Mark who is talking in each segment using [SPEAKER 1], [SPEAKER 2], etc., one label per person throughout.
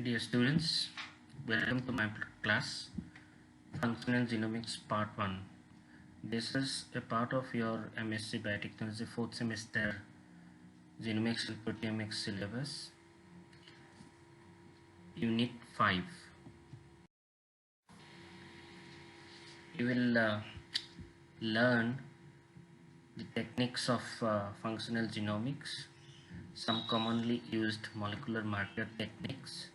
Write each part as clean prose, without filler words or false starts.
[SPEAKER 1] Dear students, welcome to my class, Functional Genomics Part 1. This is a part of your MSc Biotechnology 4th semester Genomics and Proteomics syllabus, Unit 5. You will learn the techniques of functional genomics, some commonly used molecular marker techniques,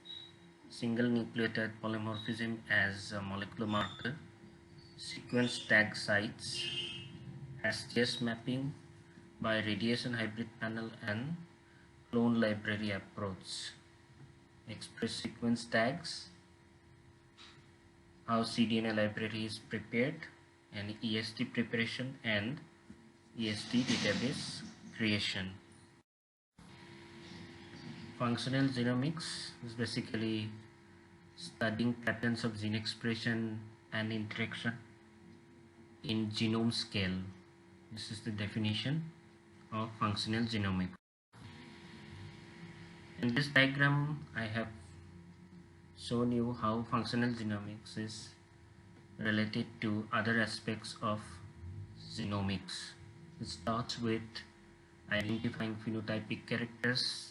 [SPEAKER 1] single nucleotide polymorphism as a molecular marker, sequence tag sites, STS mapping by radiation hybrid panel and clone library approach, express sequence tags, how cDNA library is prepared, and EST preparation and EST database creation. Functional genomics is basically studying patterns of gene expression and interaction in genome scale. This is the definition of functional genomics. In this diagram, I have shown you how functional genomics is related to other aspects of genomics. It starts with identifying phenotypic characters,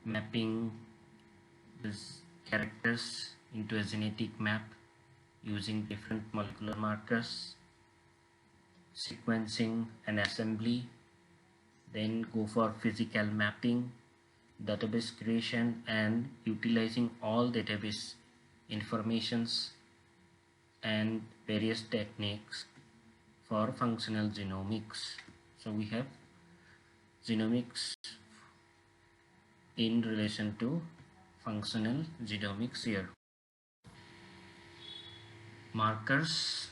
[SPEAKER 1] mapping these characters into a genetic map using different molecular markers, sequencing and assembly, then go for physical mapping, database creation, and utilizing all database informations and various techniques for functional genomics. So we have genomics in relation to functional genomics here. Markers,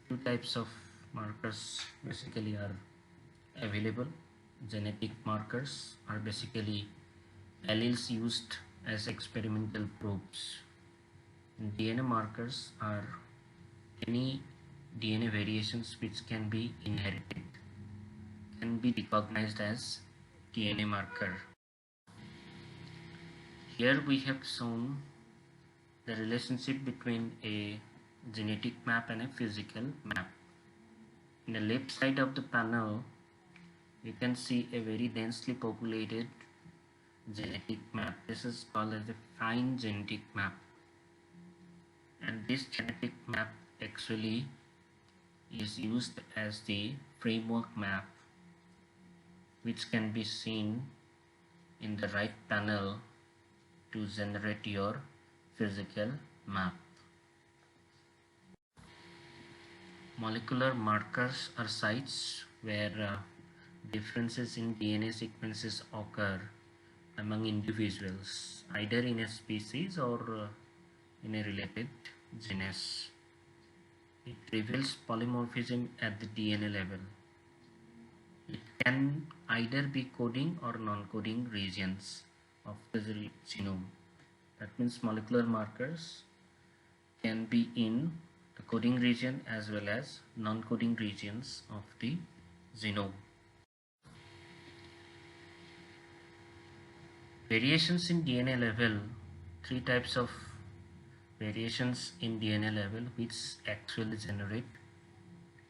[SPEAKER 1] two types of markers basically are available. Genetic markers are basically alleles used as experimental probes. DNA markers are any DNA variations which can be inherited, can be recognized as DNA marker. Here we have shown the relationship between a genetic map and a physical map. In the left side of the panel, you can see a very densely populated genetic map. This is called as a fine genetic map. And this genetic map actually is used as the framework map, which can be seen in the right panel to generate your physical map. Molecular markers are sites where differences in DNA sequences occur among individuals, either in a species or in a related genus. It reveals polymorphism at the DNA level. It can either be coding or non-coding regions of the genome. That means molecular markers can be in the coding region as well as non-coding regions of the genome. Variations in DNA level, three types of variations in DNA level which actually generate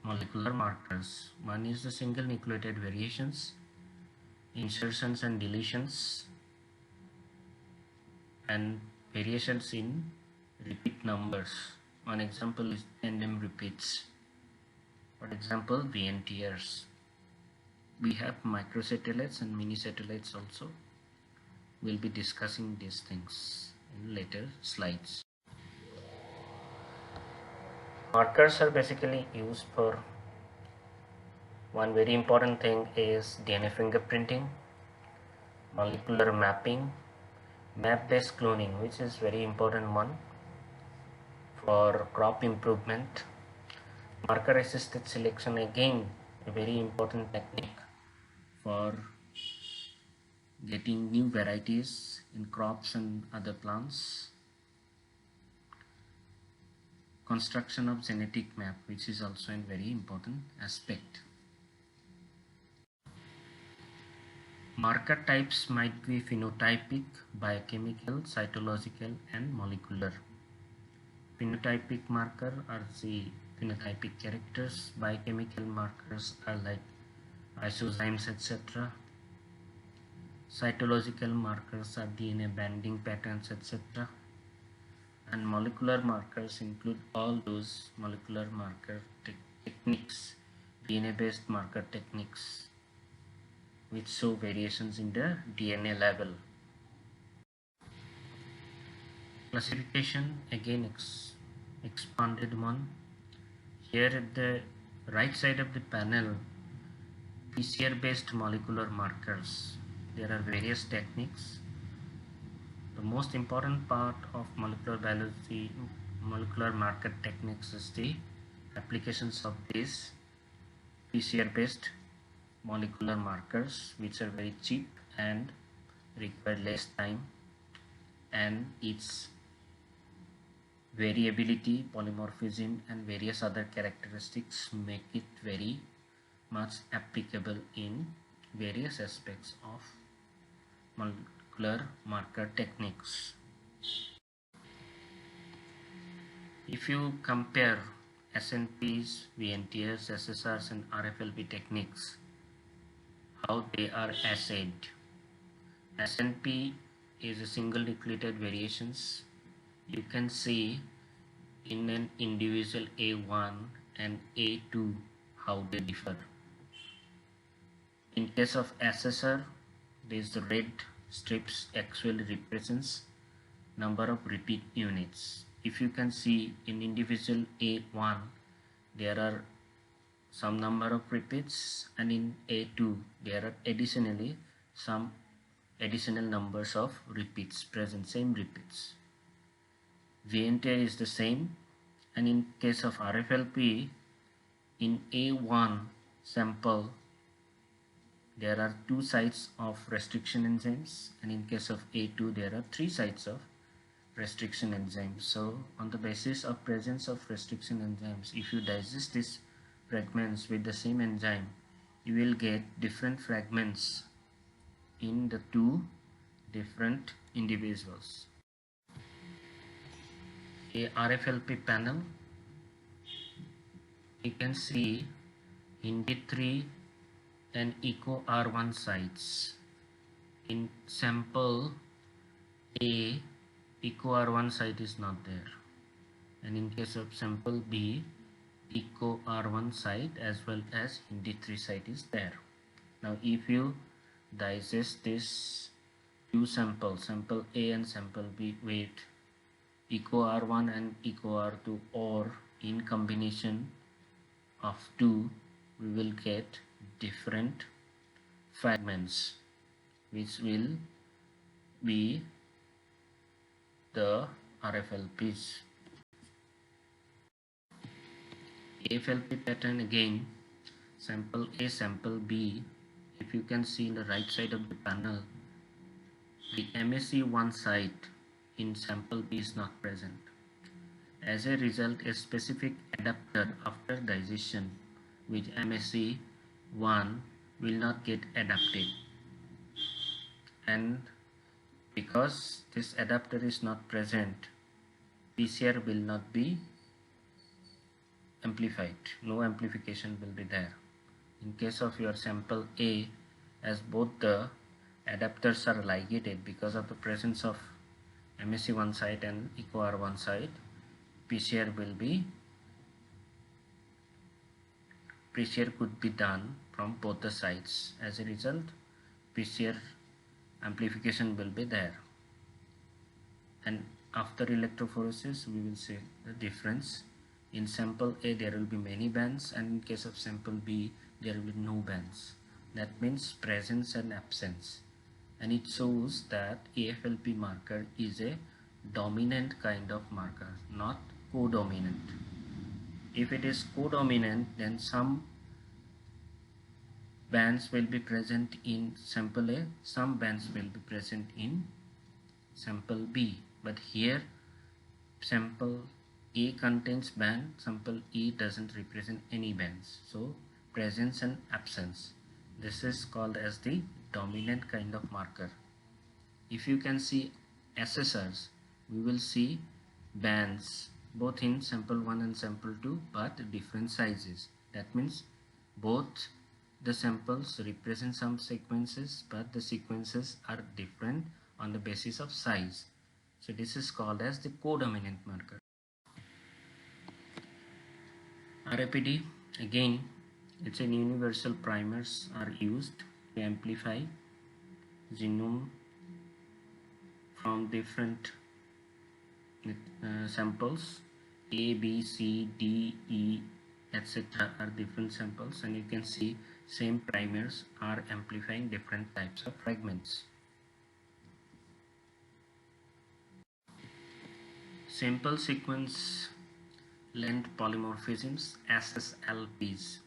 [SPEAKER 1] molecular markers. One is the single nucleotide variations, insertions and deletions, and variations in repeat numbers. One example is tandem repeats. For example, VNTRs. We have microsatellites and mini satellites also. We'll be discussing these things in later slides. Markers are basically used for one very important thing is DNA fingerprinting, molecular mapping, map-based cloning, which is very important one for crop improvement, marker assisted selection, again a very important technique for getting new varieties in crops and other plants, construction of genetic map, which is also a very important aspect. Marker types might be phenotypic, biochemical, cytological, and molecular. Phenotypic marker are the phenotypic characters. Biochemical markers are like isozymes, etc. Cytological markers are DNA binding patterns, etc. And molecular markers include all those molecular marker techniques, DNA based marker techniques, which show variations in the DNA level. Classification, again expanded one. Here at the right side of the panel, PCR based molecular markers. There are various techniques. The most important part of molecular biology, molecular marker techniques, is the applications of these PCR based molecular markers, which are very cheap and require less time, and its variability, polymorphism, and various other characteristics make it very much applicable in various aspects of molecular marker techniques. If you compare SNPs, VNTs, SSRs, and RFLP techniques, how they are assayed. SNP is a single nucleotide variations. You can see in an individual A1 and A2 how they differ. In case of SSR, these red strips actually represents number of repeat units. If you can see in individual A1, there are some number of repeats, and in A2 there are additionally some additional numbers of repeats present, same repeats. VNT is the same, and in case of RFLP, in A1 sample there are 2 sites of restriction enzymes, and in case of A2 there are 3 sites of restriction enzymes. So on the basis of presence of restriction enzymes, if you digest these fragments with the same enzyme, you will get different fragments in the 2 different individuals. A RFLP panel, you can see Hindi3 and Eco R1 sites. In sample A, Eco R1 site is not there, and in case of sample B, Eco R1 site as well as Hindi3 site is there. Now if you digest this 2 samples, sample A and sample B, with Eco R1 and Eco R2, or in combination of 2, we will get different fragments, which will be the RFLPs. AFLP pattern, again, sample A, sample B. If you can see in the right side of the panel, the MSC1 site in sample B is not present. As a result, a specific adapter after digestion with MSC1 will not get adapted, and because this adapter is not present, PCR will not be amplified. No amplification will be there. In case of your sample A, as both the adapters are ligated because of the presence of MSC1 site and EcoR1 site, PCR could be done from both the sides. As a result, PCR amplification will be there, and after electrophoresis we will see the difference. In sample A there will be many bands, and in case of sample B there will be no bands. That means presence and absence, and it shows that AFLP marker is a dominant kind of marker, not codominant. If it is codominant, then some bands will be present in sample A, some bands will be present in sample B, but here sample A contains band, sample E doesn't represent any bands. So presence and absence, this is called as the dominant kind of marker. If you can see SSRs, we will see bands both in sample 1 and sample 2 but different sizes. That means both the samples represent some sequences but the sequences are different on the basis of size. So this is called as the codominant marker. RAPD, again, it's an universal primers are used to amplify genome from different samples. A, B, C, D, E, etc. are different samples, and you can see same primers are amplifying different types of fragments. Simple sequence length polymorphisms, SSLPs,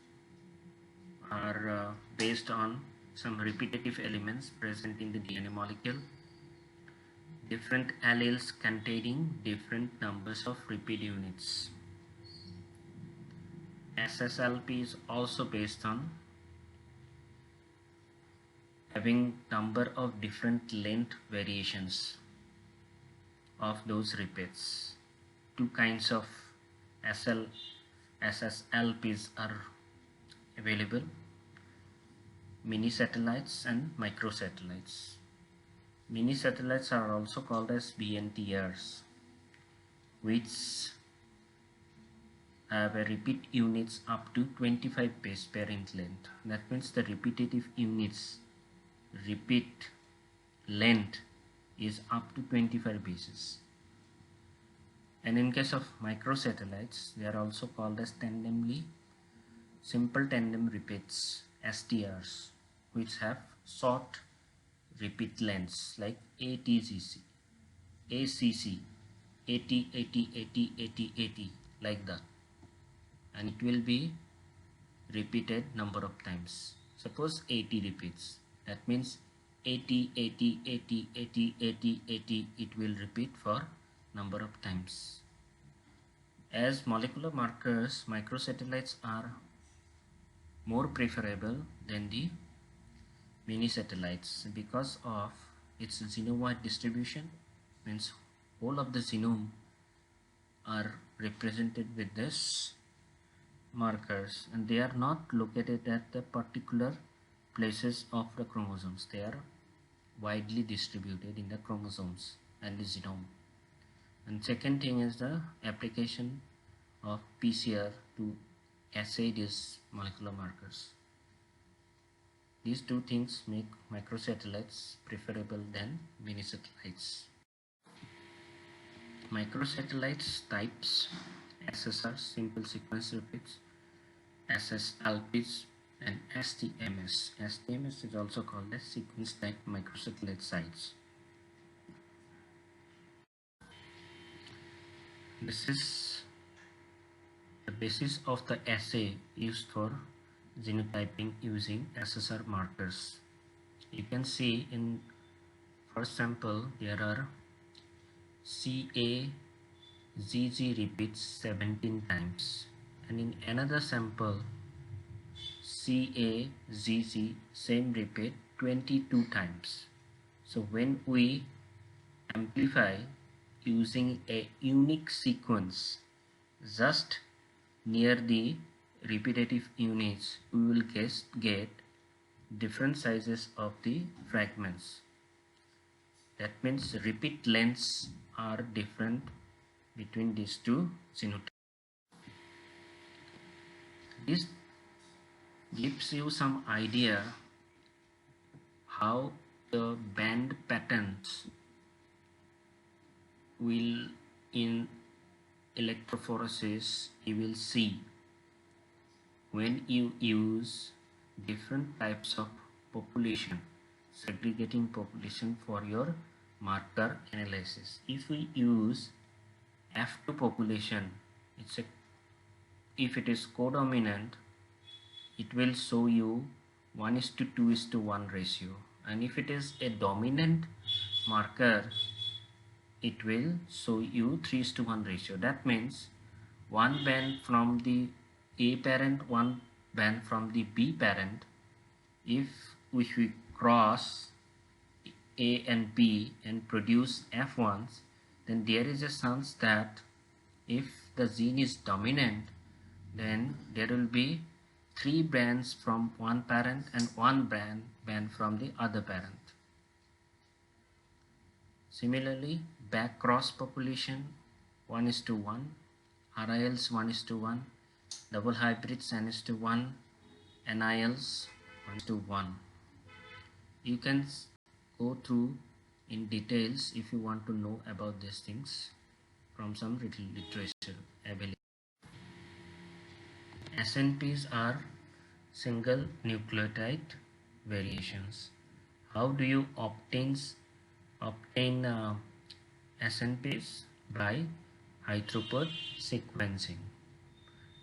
[SPEAKER 1] are based on some repetitive elements present in the DNA molecule. Different alleles containing different numbers of repeat units. SSLP is also based on having number of different length variations of those repeats. Two kinds of SSLPs are available: mini satellites and microsatellites. Mini satellites are also called as BNTRs, which have a repeat units up to 25 base pair in length. That means the repetitive units repeat length is up to 25 bases. And in case of microsatellites, they are also called as simple tandem repeats, STRs, which have short repeat lengths like ATGC, ACC, 80, 80, 80, 80, 80, like that. And it will be repeated number of times. Suppose 80 repeats. That means 80, 80, 80, 80, 80, 80, it will repeat for number of times. As molecular markers, microsatellites are more preferable than the mini satellites because of its genome-wide distribution. Means whole of the genome are represented with this markers, and they are not located at the particular places of the chromosomes. They are widely distributed in the chromosomes and the genome. And second thing is the application of PCR to assay these molecular markers. These two things make microsatellites preferable than mini satellites. Microsatellites types: SSR, simple sequence repeats, SSLPs, and STMS. STMS is also called as sequence type microsatellite sites. This is the basis of the assay used for genotyping using SSR markers. You can see in first sample there are CAZZ repeats 17 times, and in another sample CAZZ same repeat 22 times. So when we amplify using a unique sequence just near the repetitive units, we will get different sizes of the fragments. That means repeat lengths are different between these two genotypes. This gives you some idea how the band patterns will in electrophoresis you will see when you use different types of population, segregating population for your marker analysis. If we use F2 population, if it is codominant, it will show you 1:2:1 ratio, and if it is a dominant marker, it will show you 3:1 ratio. That means one band from the A parent, one band from the B parent. If we cross A and B and produce F1s, then there is a chance that if the gene is dominant, then there will be 3 bands from one parent and 1 band from the other parent. Similarly, back cross population 1:1, RILs 1:1, double hybrids N:1, NILs 1:1. You can go through in details if you want to know about these things from some literature available. SNPs are single nucleotide variations. How do you obtain SNPs? By high throughput sequencing.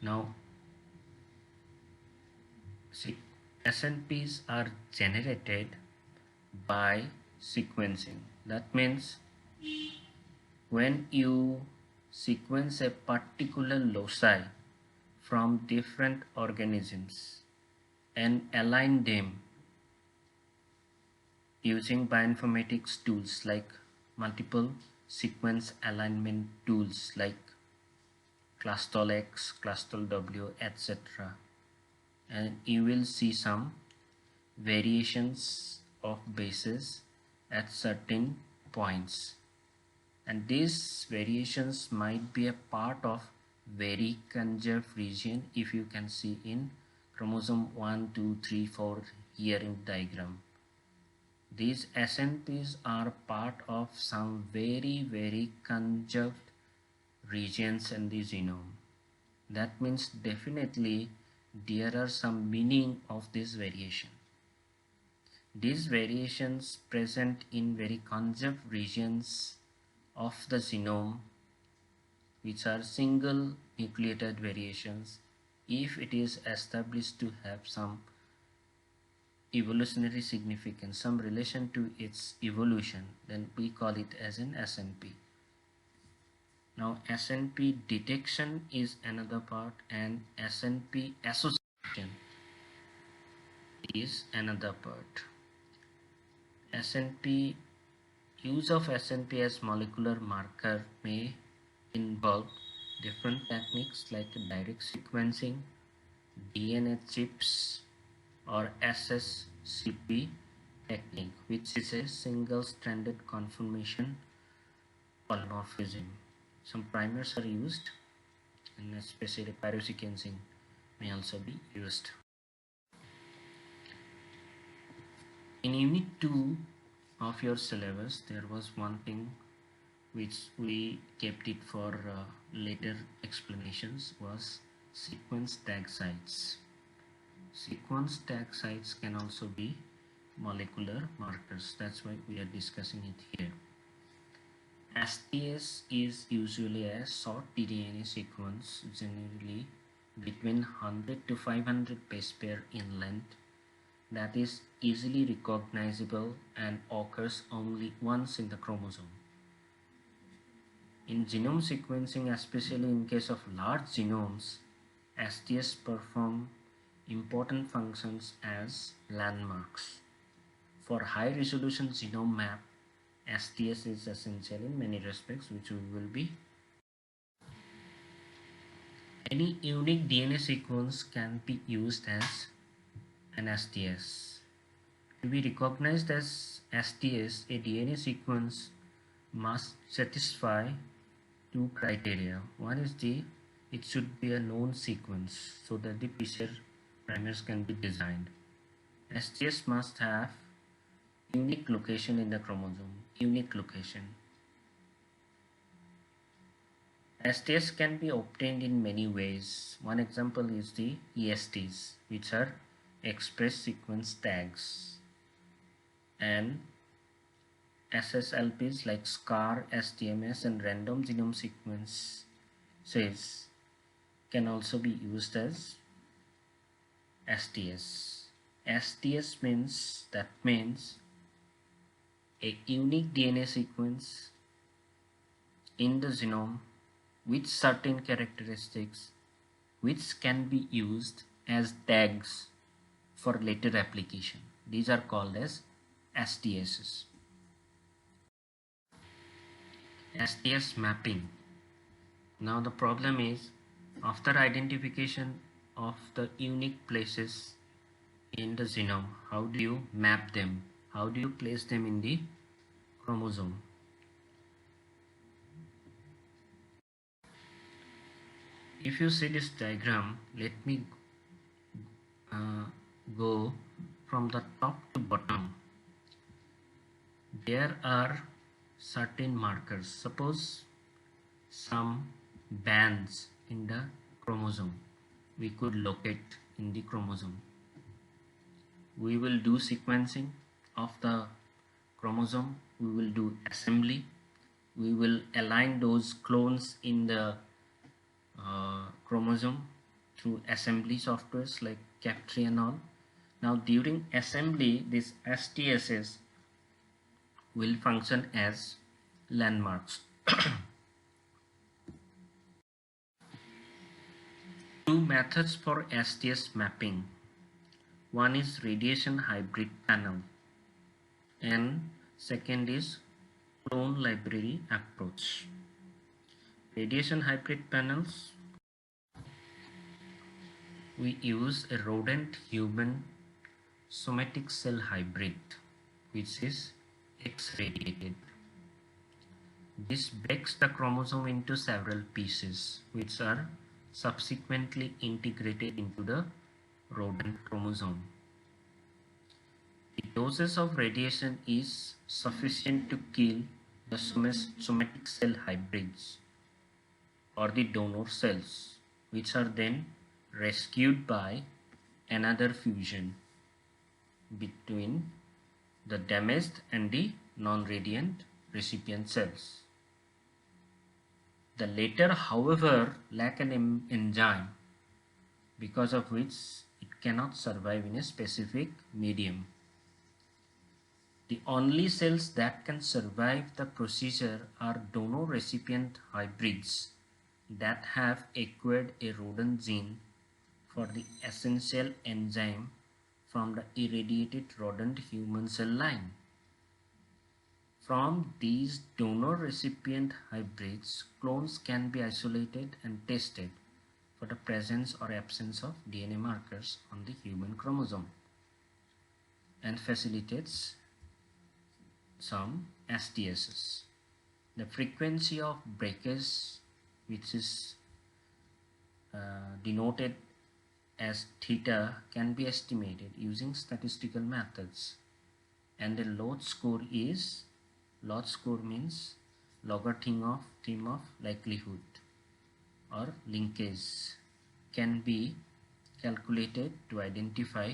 [SPEAKER 1] Now, SNPs are generated by sequencing. That means when you sequence a particular loci from different organisms and align them using bioinformatics tools like multiple sequence alignment tools like Clustal X, Clustal W, etc. And you will see some variations of bases at certain points, and these variations might be a part of very conserved region. If you can see in chromosome 1, 2, 3, 4 here in diagram, these SNPs are part of some very conserved regions in the genome. That means definitely there are some meaning of this variation. These variations present in very conserved regions of the genome, which are single nucleotide variations. If it is established to have some evolutionary significance, some relation to its evolution, then we call it as an SNP. Now, SNP detection is another part, and SNP association is another part. SNP use of SNP as molecular marker may involve different techniques like direct sequencing, DNA chips, or SSCP technique, which is a single-stranded conformation polymorphism. Some primers are used, and especially pyrosequencing may also be used. In Unit 2 of your syllabus, there was one thing which we kept it for later explanations, was sequence tag sites. Sequence tag sites can also be molecular markers. That's why we are discussing it here. STS is usually a short DNA sequence, generally between 100 to 500 base pair in length, that is easily recognizable and occurs only once in the chromosome. In genome sequencing, especially in case of large genomes, STS perform important functions as landmarks. For high resolution genome map, STS is essential in many respects, which we will be. Any unique DNA sequence can be used as an STS. To be recognized as STS, a DNA sequence must satisfy 2 criteria. One is it should be a known sequence so that the PCR primers can be designed. STS must have unique location in the chromosome, unique location. STS can be obtained in many ways. One example is the ESTs, which are express sequence tags, and SSLPs like SCAR, STMS, and random genome sequences can also be used as STS. STS means a unique DNA sequence in the genome with certain characteristics which can be used as tags for later application. These are called as STSs. STS mapping. Now the problem is, after identification of the unique places in the genome, how do you map them? How do you place them in the chromosome? If you see this diagram, let me uh, go from the top to bottom. There are certain markers. Suppose some bands in the chromosome we could locate in the chromosome. We will do sequencing of the chromosome, we will do assembly, we will align those clones in the chromosome through assembly softwares like Captree and all. Now during assembly, these STSs will function as landmarks. Two methods for STS mapping. One is radiation hybrid panel and second is clone library approach. Radiation hybrid panels, we use a rodent human somatic cell hybrid which is X-radiated. This breaks the chromosome into several pieces which are subsequently integrated into the rodent chromosome. The doses of radiation is sufficient to kill the somatic cell hybrids or the donor cells, which are then rescued by another fusion between the damaged and the non-radiant recipient cells. The latter, however, lack an enzyme because of which it cannot survive in a specific medium. The only cells that can survive the procedure are donor-recipient hybrids that have acquired a rodent gene for the essential enzyme from the irradiated rodent human cell line. From these donor-recipient hybrids, clones can be isolated and tested for the presence or absence of DNA markers on the human chromosome and facilitates some STSs. The frequency of breakage, which is denoted as theta, can be estimated using statistical methods, and the log score means logarithm of likelihood or linkage, can be calculated to identify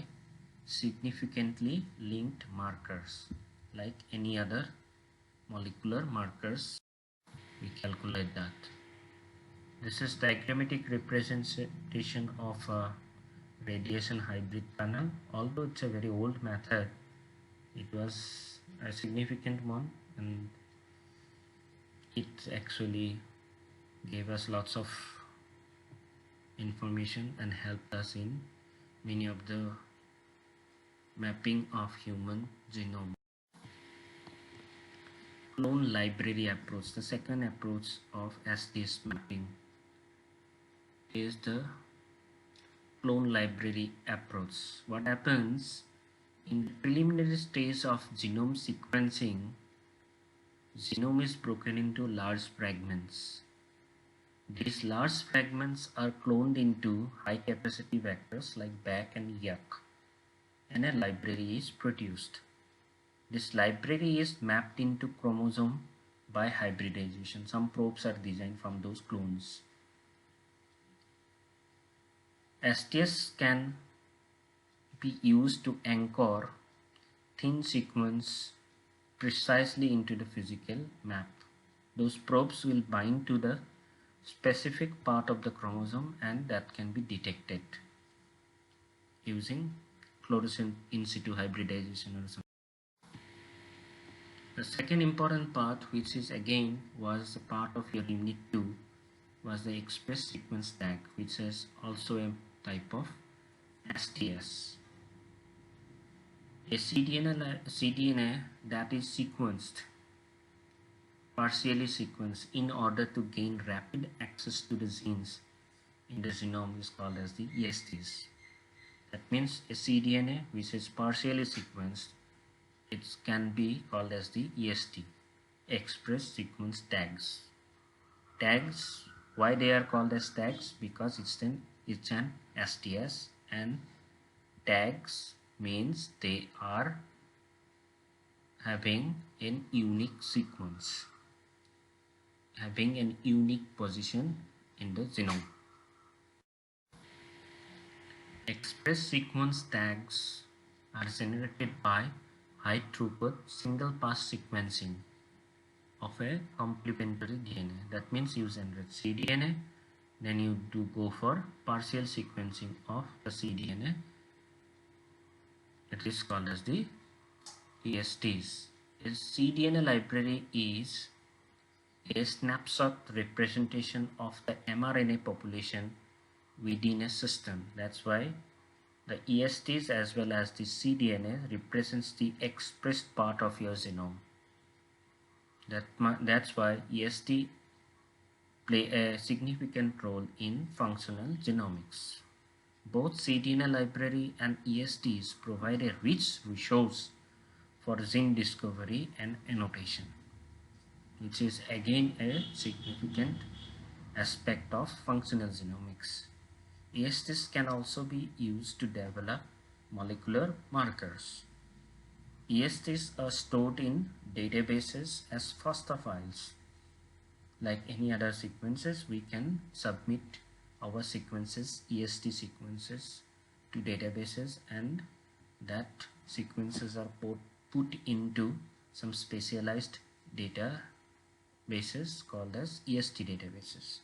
[SPEAKER 1] significantly linked markers like any other molecular markers. We calculate that. This is diagrammatic representation of a radiation hybrid panel. Although it's a very old method, it was a significant one and it actually gave us lots of information and helped us in many of the mapping of human genome. Clone library approach. The second approach of STS mapping is the clone library approach. What happens in the preliminary stage of genome sequencing, genome is broken into large fragments. These large fragments are cloned into high capacity vectors like BAC and YAC, and a library is produced. This library is mapped into chromosome by hybridization. Some probes are designed from those clones. STS can be used to anchor thin sequence precisely into the physical map. Those probes will bind to the specific part of the chromosome and that can be detected using fluorescent in situ hybridization or something. The second important part, which is again was a part of your unit 2, was the express sequence tag, which is also a type of STS. A cDNA that is sequenced, partially sequenced, in order to gain rapid access to the genes in the genome is called as the ESTs. That means a cDNA which is partially sequenced, it can be called as the EST, express sequence tags. Tags, why they are called as tags? Because it's an STS, and tags means they are having an unique sequence, having an unique position in the genome. Express sequence tags are generated by high throughput single pass sequencing of a complementary DNA. That means you generate cDNA, then you do go for partial sequencing of the cDNA. It is called as the ESTs. A cDNA library is a snapshot representation of the mRNA population within a system. That's why the ESTs as well as the cDNA represents the expressed part of your genome. That's why EST play a significant role in functional genomics. Both cDNA library and ESTs provide a rich resource for gene discovery and annotation, which is again a significant aspect of functional genomics. ESTs can also be used to develop molecular markers. ESTs are stored in databases as FASTA files. Like any other sequences, we can submit our sequences, EST sequences, to databases, and that sequences are put into some specialized databases called as EST databases.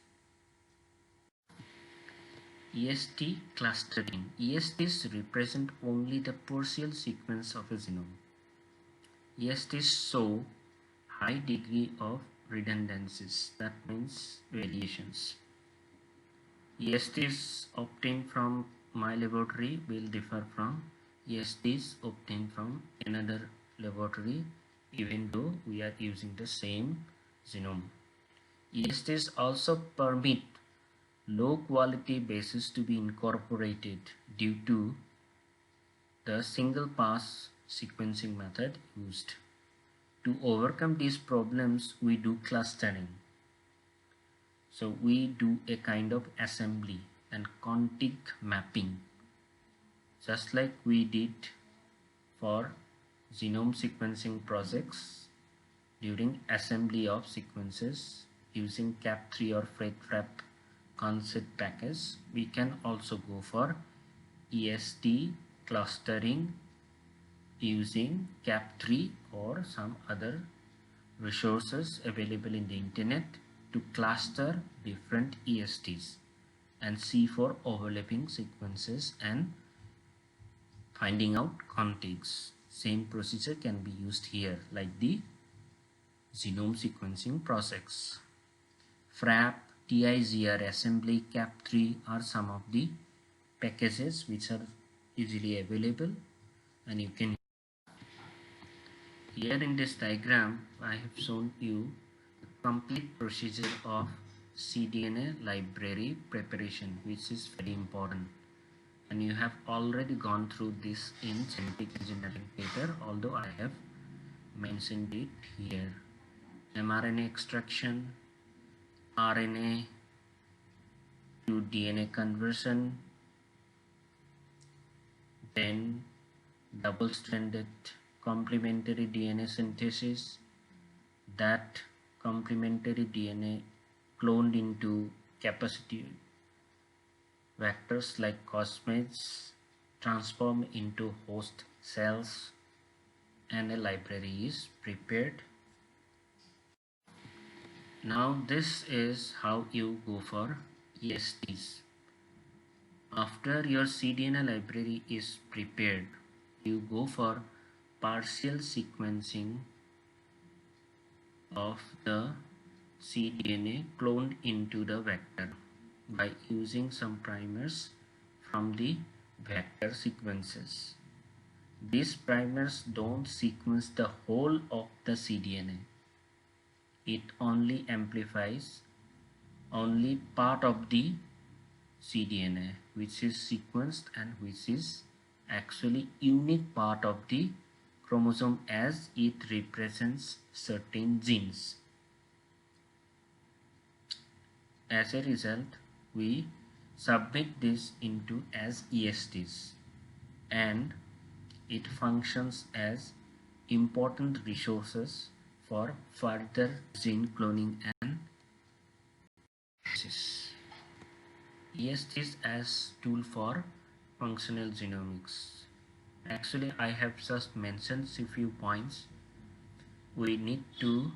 [SPEAKER 1] EST clustering. ESTs represent only the partial sequence of a genome. ESTs show high degree of redundancies, that means variations. ESTs obtained from my laboratory will differ from ESTs obtained from another laboratory, even though we are using the same genome. ESTs also permit low quality bases to be incorporated due to the single pass sequencing method used. To overcome these problems, we do clustering. So we do a kind of assembly and contig mapping, just like we did for genome sequencing projects during assembly of sequences using Cap3 or FredFrap concept package. We can also go for EST clustering using Cap3 or some other resources available in the internet to cluster different ESTs and see for overlapping sequences and finding out contigs. Same procedure can be used here, like the genome sequencing process. FRAP, TIGR, assembly, Cap3 are some of the packages which are easily available, and you can. Here in this diagram, I have shown you the complete procedure of cDNA library preparation, which is very important. And you have already gone through this in genetic engineering paper, although I have mentioned it here. mRNA extraction, RNA to DNA conversion, then double-stranded complementary DNA synthesis, that complementary DNA cloned into capacity vectors like cosmids, transform into host cells, and a library is prepared. Now this is how you go for ESTs. After your cDNA library is prepared, you go for partial sequencing of the cDNA cloned into the vector by using some primers from the vector sequences. These primers don't sequence the whole of the cDNA. It only amplifies only part of the cDNA which is sequenced and which is actually unique part of the chromosome as it represents certain genes. As a result, we submit this into as ESTs, and it functions as important resources for further gene cloning and analysis. ESTs as tool for functional genomics. Actually, I have just mentioned a few points. We need to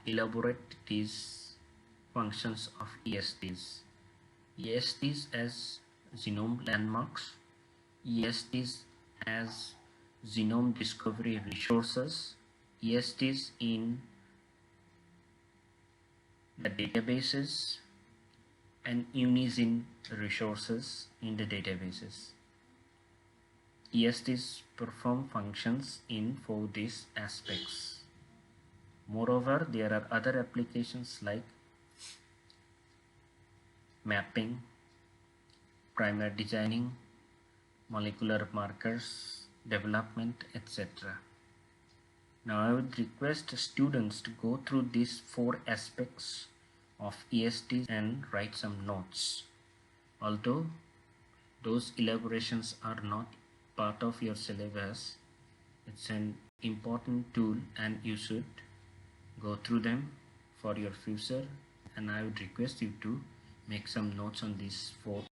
[SPEAKER 1] elaborate these functions of ESTs. ESTs as genome landmarks, ESTs as genome discovery resources, ESTs in the databases, and unigene resources in the databases. ESTs perform functions in for these aspects. Moreover, there are other applications like mapping, primer designing, molecular markers, development, etc. Now I would request students to go through these 4 aspects of ESTs and write some notes. Although those elaborations are not part of your syllabus, it's an important tool and you should go through them for your future, and I would request you to make some notes on these 4